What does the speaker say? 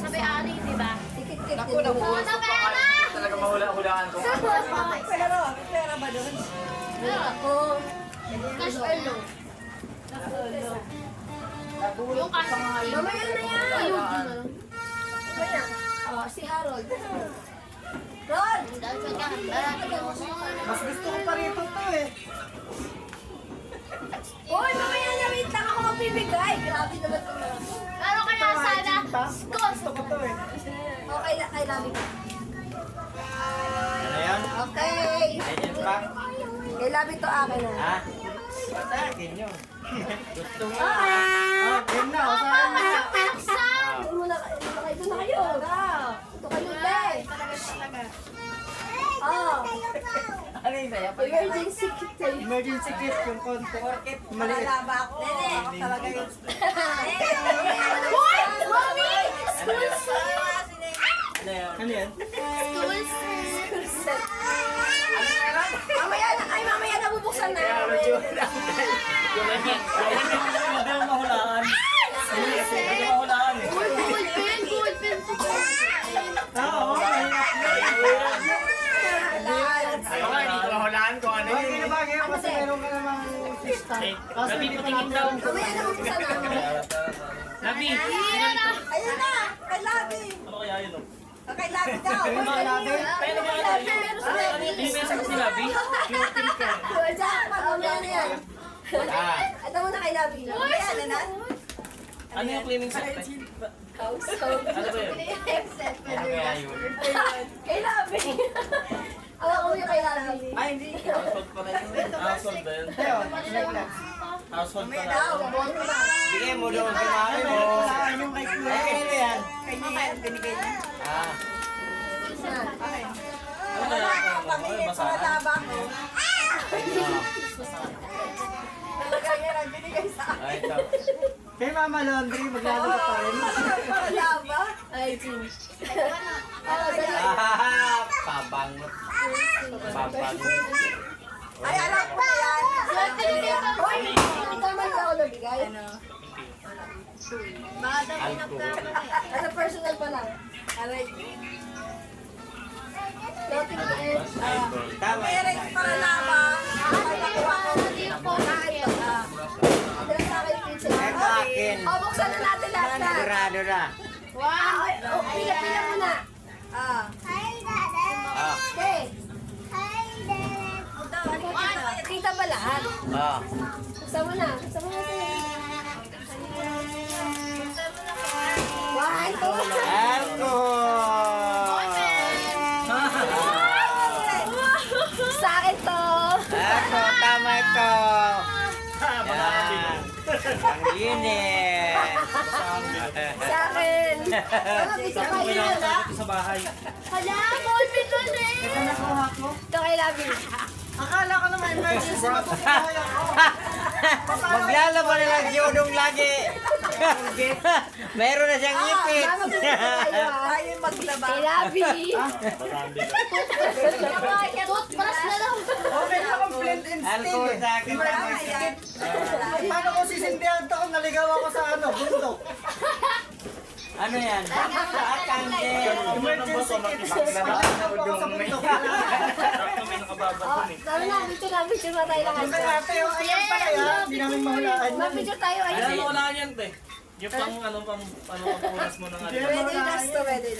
Sabi-ari, di ba? Tikit-kit Naku, din. nakuusap pa ka. Talaga mahula-hulaan ko. Pera ba doon? Ako. Cash or loan? Yung cash. Mamaya na yan. Ayun, yun na lang. Mamaya. Oh, si Harold. Rod! Dahil sa ganda. Mas gusto ko pa rito to eh. Hoy, mamaya na wait lang ako magbibigay. Grabe naman ito. Pero kaya sana, Gusto ko to eh. Okay, I love you. Ano yan? Okay. Ganyan pa? I love you to akin na. Ha? Sa akin yun. Gusto mo. Okay. Game na. Usahan na. Doon muna kayo. Doon na kayo. Ito kayo ulit. Oh. Ano yung saya? Emergency kit sa'yo. Emergency kit yung konti. Maliit. Malaba ako. Ako talaga yun. What? Mommy! School Ano yan? Ano yan? Mamaya na. Ay, mamaya na bubuksan na. Hindi mo mahulaan. Hindi mo mahulaan eh. Gold pen. Oo. Ako nga, hindi ko mahulaan kung ano yun. Bakit na bagay ako kasi meron ka namang fish tank. Labi, patingin daw. Mamaya na bubuksan na. Labi! Ayun na. Kay Labi. Ano kaya yun? Kay Labi daw. Ano ba Labi? Kay Labi. Meron sa Labi. Yung message ni Labi? Yung tinker. Jackpot. Mamaya na yan. Ito muna kay Labi. Mamaya na na. Ano yung cleaning set? Household. Ano ba yun? Ano kaya yun? Kay Labi. Alam ko yung kay Labi. Ay, hindi. Household pala yun. Household ba yun? Household pala. Daw, bono na. Bigay mo doon kay mami mo. Ay, kanino yan? Kanya yan, binigay niya. Ah. Ano kaya ito? Ay, basahan. Talaga yan ang binigay sa akin. Ay, ito. Kay Mama Laundry, maglalaro pa rin. Laba? Ay, Jim. Ah, pabangot. Pabangot. Ay, alam ko yan. Hoy, tama na ako nabigay. Alcohol. Ano, personal pa lang. Aray. Floating din. Tama. Meron para laba. Ay, nakuha ko. Ito. Dala sa akin, Pinche. Ito akin. Buksan na natin lahat na. Sigurado na. Wow! Pila-pila muna. Ah. Okay. Kita ba lahat? Ah. Buksan mo na. Buksan mo na sa'yo. One, two, Alcohol. Sa akin to. Ako, tama ito. Yan. Ang linis. Sa akin. Bisa pa yun. Sa bahay. Hala, gold pen doon eh. Ito kay Labi. Akala ko naman emergency mapupuhay ako. Maglalaba na lang si Udong lagi. Meron na siyang ngipit. Tayo maglaba. Kay Labi. Toothbrush na lang. Okay na akong blend and Alcohol stick sa akin. Paano ko sisindihan to kung naligaw ako sa bundok? Ano yan? Sa kandel. Emergency kit. Maglaba na Udong may. Sabi na, picture na tayo lahat. Yung ate, ayan pala yan. Hindi namin mahulaan. Ma-picture tayo. Alam Ay, mo wala yan, te. Yung pang ano pang punas mo ng ano. ready na. Ready na.